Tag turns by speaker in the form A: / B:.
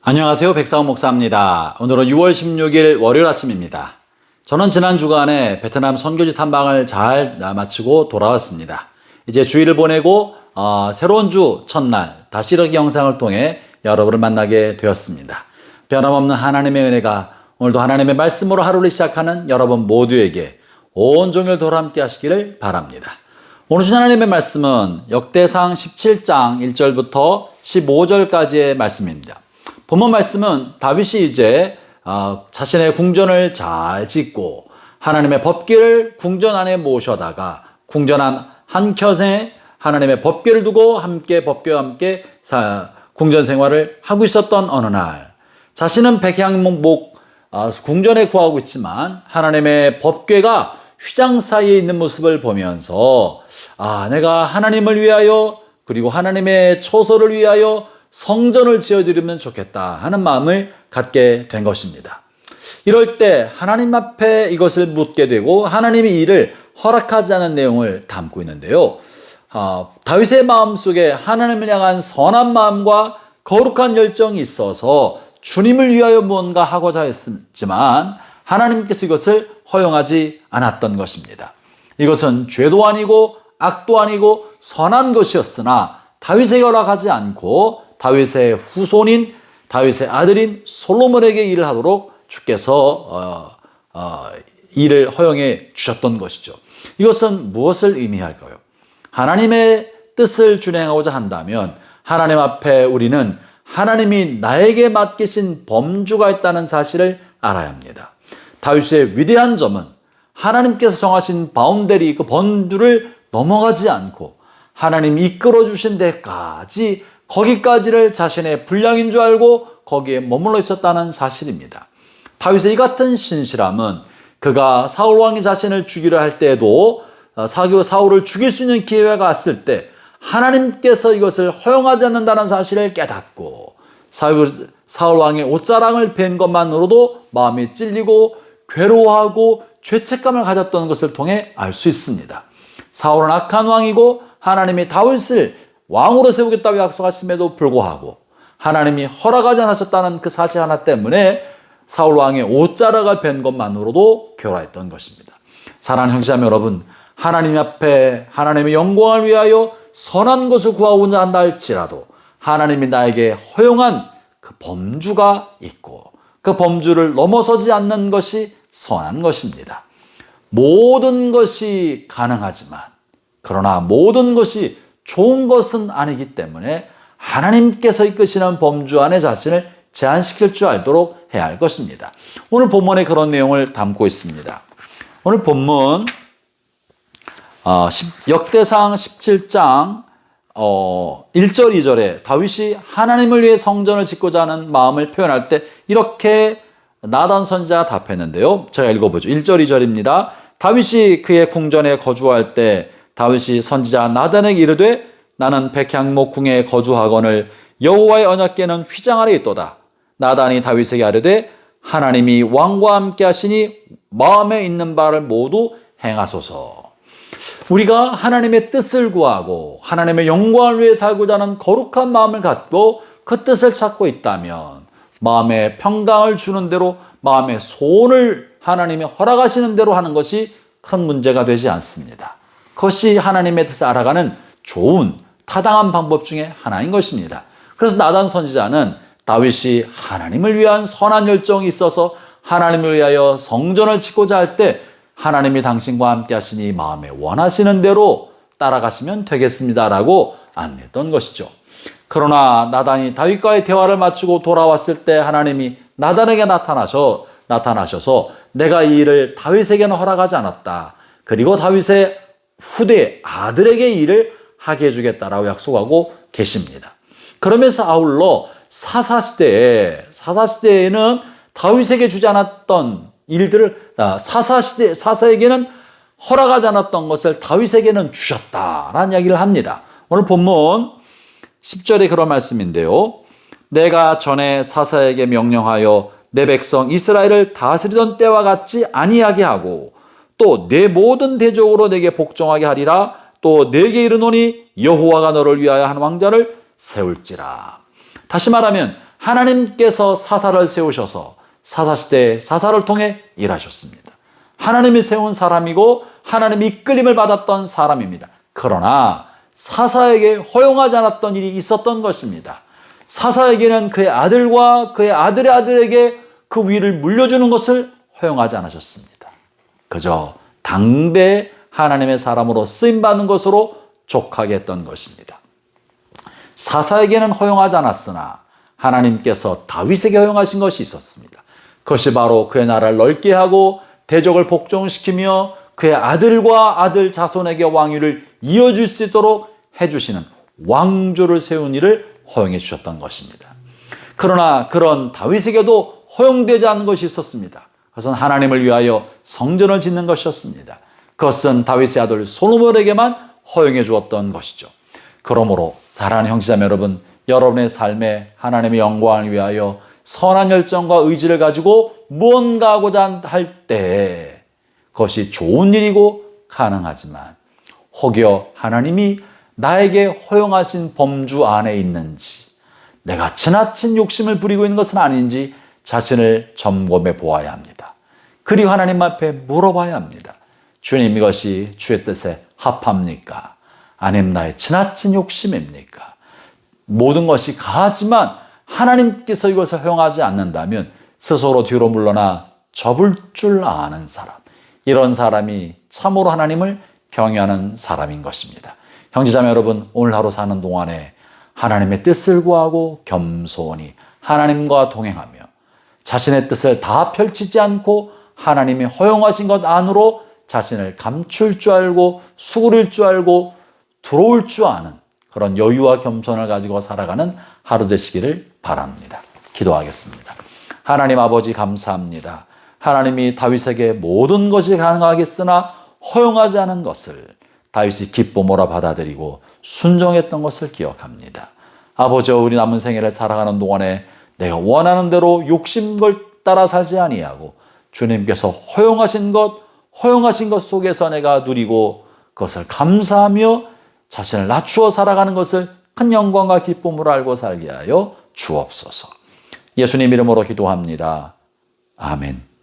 A: 안녕하세요. 백사원 목사입니다. 오늘은 6월 16일 월요일 아침입니다. 저는 지난 주간에 베트남 선교지 탐방을 잘 마치고 돌아왔습니다. 이제 주일을 보내고 새로운 주 첫날 다시 이렇게 영상을 통해 여러분을 만나게 되었습니다. 변함없는 하나님의 은혜가 오늘도 하나님의 말씀으로 하루를 시작하는 여러분 모두에게 온종일 도로 함께 하시기를 바랍니다. 오늘 주신 하나님의 말씀은 역대상 17장 1절부터 15절까지의 말씀입니다. 본문 말씀은 다윗이 이제 자신의 궁전을 잘 짓고 하나님의 법궤를 궁전 안에 모셔다가 궁전 안 한켠에 하나님의 법궤를 두고 함께 법궤와 함께 궁전 생활을 하고 있었던 어느 날, 자신은 백향목 궁전에 거하고 있지만 하나님의 법궤가 휘장 사이에 있는 모습을 보면서 내가 하나님을 위하여 그리고 하나님의 처소를 위하여 성전을 지어드리면 좋겠다 하는 마음을 갖게 된 것입니다. 이럴 때 하나님 앞에 이것을 묻게 되고 하나님이 이를 허락하지 않은 내용을 담고 있는데요. 다윗의 마음속에 하나님을 향한 선한 마음과 거룩한 열정이 있어서 주님을 위하여 무언가 하고자 했지만 하나님께서 이것을 허용하지 않았던 것입니다. 이것은 죄도 아니고 악도 아니고 선한 것이었으나 다윗에게 허락하지 않고 다윗의 후손인 다윗의 아들인 솔로몬에게 일을 하도록 주께서 일을 허용해 주셨던 것이죠. 이것은 무엇을 의미할까요? 하나님의 뜻을 준행하고자 한다면 하나님 앞에 우리는 하나님이 나에게 맡기신 범주가 있다는 사실을 알아야 합니다. 다윗의 위대한 점은 하나님께서 정하신 바운더리, 그 범주를 넘어가지 않고 하나님이 이끌어 주신 데까지 거기까지를 자신의 분량인 줄 알고 거기에 머물러 있었다는 사실입니다. 다윗의 이 같은 신실함은 그가 사울 왕이 자신을 죽이려 할 때에도 사울을 죽일 수 있는 기회가 왔을 때 하나님께서 이것을 허용하지 않는다는 사실을 깨닫고 사울 왕의 옷자랑을 뵌 것만으로도 마음이 찔리고 괴로워하고 죄책감을 가졌던 것을 통해 알 수 있습니다. 사울은 악한 왕이고 하나님이 다윗을 왕으로 세우겠다고 약속하심에도 불구하고 하나님이 허락하지 않으셨다는 그 사실 하나 때문에 사울 왕의 옷자락을 뵌 것만으로도 괴로워했던 것입니다. 사랑하는 형제자매 여러분, 하나님 앞에 하나님의 영광을 위하여 선한 것을 구하고자 한다 할지라도 하나님이 나에게 허용한 그 범주가 있고 그 범주를 넘어서지 않는 것이 선한 것입니다. 모든 것이 가능하지만 그러나 모든 것이 좋은 것은 아니기 때문에 하나님께서 이끄시는 범주 안에 자신을 제한시킬 줄 알도록 해야 할 것입니다. 오늘 본문에 그런 내용을 담고 있습니다. 오늘 본문 역대상 17장 1절 2절에 다윗이 하나님을 위해 성전을 짓고자 하는 마음을 표현할 때 이렇게 나단 선지자가 답했는데요. 제가 읽어보죠. 1절 2절입니다. 다윗이 그의 궁전에 거주할 때 다윗이 선지자 나단에게 이르되 나는 백향목 궁에 거주하거늘 여호와의 언약궤는 휘장 아래 있도다. 나단이 다윗에게 아뢰되 하나님이 왕과 함께 하시니 마음에 있는 바를 모두 행하소서. 우리가 하나님의 뜻을 구하고 하나님의 영광을 위해 살고자 하는 거룩한 마음을 갖고 그 뜻을 찾고 있다면 마음에 평강을 주는 대로 마음의 소원을 하나님이 허락하시는 대로 하는 것이 큰 문제가 되지 않습니다. 그것이 하나님의 뜻을 알아가는 좋은 타당한 방법 중에 하나인 것입니다. 그래서 나단 선지자는 다윗이 하나님을 위한 선한 열정이 있어서 하나님을 위하여 성전을 짓고자 할 때 하나님이 당신과 함께 하시니 마음에 원하시는 대로 따라가시면 되겠습니다라고 안내했던 것이죠. 그러나 나단이 다윗과의 대화를 마치고 돌아왔을 때 하나님이 나단에게 나타나셔서 내가 이 일을 다윗에게는 허락하지 않았다. 그리고 다윗의 후대 아들에게 이 일을 하게 해주겠다라고 약속하고 계십니다. 그러면서 아울러 사사시대에는 다윗에게 주지 않았던 일들을 사사에게는 허락하지 않았던 것을 다윗에게는 주셨다라는 이야기를 합니다. 오늘 본문 10절에 그런 말씀인데요. 내가 전에 사사에게 명령하여 내 백성 이스라엘을 다스리던 때와 같이 아니하게 하고 또 내 모든 대적으로 내게 복종하게 하리라. 또 내게 이르노니 여호와가 너를 위하여 한 왕자를 세울지라. 다시 말하면 하나님께서 사사를 세우셔서 사사시대에 사사를 통해 일하셨습니다. 하나님이 세운 사람이고 하나님이 이끌림을 받았던 사람입니다. 그러나 사사에게 허용하지 않았던 일이 있었던 것입니다. 사사에게는 그의 아들과 그의 아들의 아들에게 그 위를 물려주는 것을 허용하지 않으셨습니다. 그저 당대 하나님의 사람으로 쓰임받는 것으로 족하게 했던 것입니다. 사사에게는 허용하지 않았으나 하나님께서 다윗에게 허용하신 것이 있었습니다. 그것이 바로 그의 나라를 넓게 하고 대적을 복종시키며 그의 아들과 아들 자손에게 왕위를 이어줄 수 있도록 해주시는 왕조를 세운 일을 허용해 주셨던 것입니다. 그러나 그런 다윗에게도 허용되지 않은 것이 있었습니다. 그것은 하나님을 위하여 성전을 짓는 것이었습니다. 그것은 다윗의 아들 솔로몬에게만 허용해 주었던 것이죠. 그러므로 사랑하는 형제자매 여러분, 여러분의 삶에 하나님의 영광을 위하여 선한 열정과 의지를 가지고 무언가 하고자 할 때 그것이 좋은 일이고 가능하지만 혹여 하나님이 나에게 허용하신 범주 안에 있는지, 내가 지나친 욕심을 부리고 있는 것은 아닌지 자신을 점검해 보아야 합니다. 그리고 하나님 앞에 물어봐야 합니다. 주님, 이것이 주의 뜻에 합합니까? 아니면 나의 지나친 욕심입니까? 모든 것이 가하지만 하나님께서 이것을 허용하지 않는다면 스스로 뒤로 물러나 접을 줄 아는 사람, 이런 사람이 참으로 하나님을 경외하는 사람인 것입니다. 형제자매 여러분, 오늘 하루 사는 동안에 하나님의 뜻을 구하고 겸손히 하나님과 동행하며 자신의 뜻을 다 펼치지 않고 하나님이 허용하신 것 안으로 자신을 감출 줄 알고 수그릴 줄 알고 들어올 줄 아는 그런 여유와 겸손을 가지고 살아가는 하루 되시기를 바랍니다. 기도하겠습니다. 하나님 아버지, 감사합니다. 하나님이 다윗에게 모든 것이 가능하겠으나 허용하지 않은 것을 다윗이 기쁨으로 받아들이고 순종했던 것을 기억합니다. 아버지, 우리 남은 생애를 살아가는 동안에 내가 원하는 대로 욕심을 따라 살지 아니하고 주님께서 허용하신 것 속에서 내가 누리고 그것을 감사하며 자신을 낮추어 살아가는 것을 큰 영광과 기쁨으로 알고 살게 하여 주옵소서. 예수님 이름으로 기도합니다. 아멘.